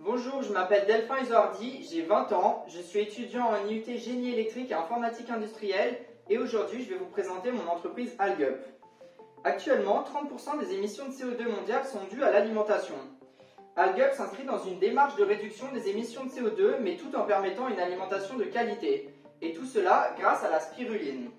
Bonjour, je m'appelle Delphin Isoardi, j'ai 20 ans, je suis étudiant en IUT Génie électrique et informatique industrielle et aujourd'hui je vais vous présenter mon entreprise Algup. Actuellement, 30% des émissions de CO2 mondiales sont dues à l'alimentation. Algup s'inscrit dans une démarche de réduction des émissions de CO2 mais tout en permettant une alimentation de qualité. Et tout cela grâce à la spiruline.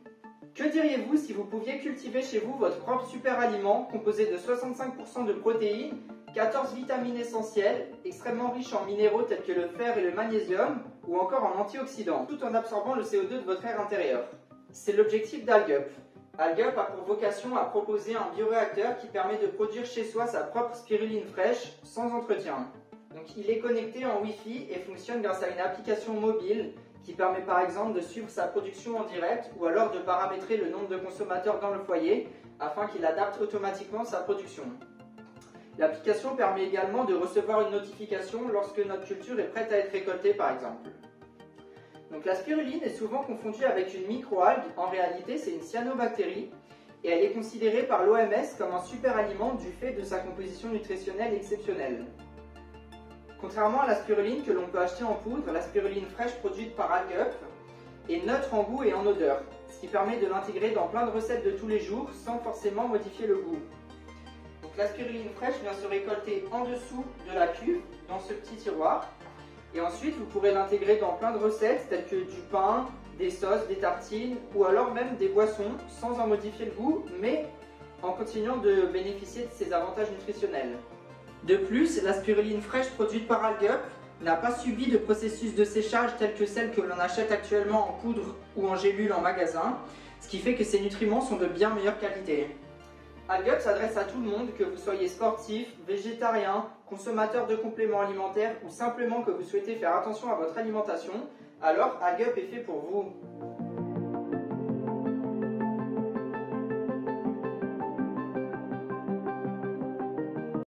Que diriez-vous si vous pouviez cultiver chez vous votre propre super aliment composé de 65% de protéines, 14 vitamines essentielles, extrêmement riches en minéraux tels que le fer et le magnésium, ou encore en antioxydants, tout en absorbant le CO2 de votre air intérieur. C'est l'objectif d'Algup. Algup a pour vocation à proposer un bioréacteur qui permet de produire chez soi sa propre spiruline fraîche, sans entretien. Donc il est connecté en Wi-Fi et fonctionne grâce à une application mobile qui permet par exemple de suivre sa production en direct ou alors de paramétrer le nombre de consommateurs dans le foyer afin qu'il adapte automatiquement sa production. L'application permet également de recevoir une notification lorsque notre culture est prête à être récoltée par exemple. Donc la spiruline est souvent confondue avec une microalgue, en réalité c'est une cyanobactérie et elle est considérée par l'OMS comme un super aliment du fait de sa composition nutritionnelle exceptionnelle. Contrairement à la spiruline que l'on peut acheter en poudre, la spiruline fraîche produite par Algup est neutre en goût et en odeur, ce qui permet de l'intégrer dans plein de recettes de tous les jours sans forcément modifier le goût. Donc la spiruline fraîche vient se récolter en dessous de la cuve, dans ce petit tiroir, et ensuite vous pourrez l'intégrer dans plein de recettes telles que du pain, des sauces, des tartines ou alors même des boissons sans en modifier le goût, mais en continuant de bénéficier de ses avantages nutritionnels. De plus, la spiruline fraîche produite par Algup n'a pas subi de processus de séchage tel que celle que l'on achète actuellement en poudre ou en gélule en magasin, ce qui fait que ses nutriments sont de bien meilleure qualité. Algup s'adresse à tout le monde, que vous soyez sportif, végétarien, consommateur de compléments alimentaires ou simplement que vous souhaitez faire attention à votre alimentation, alors Algup est fait pour vous.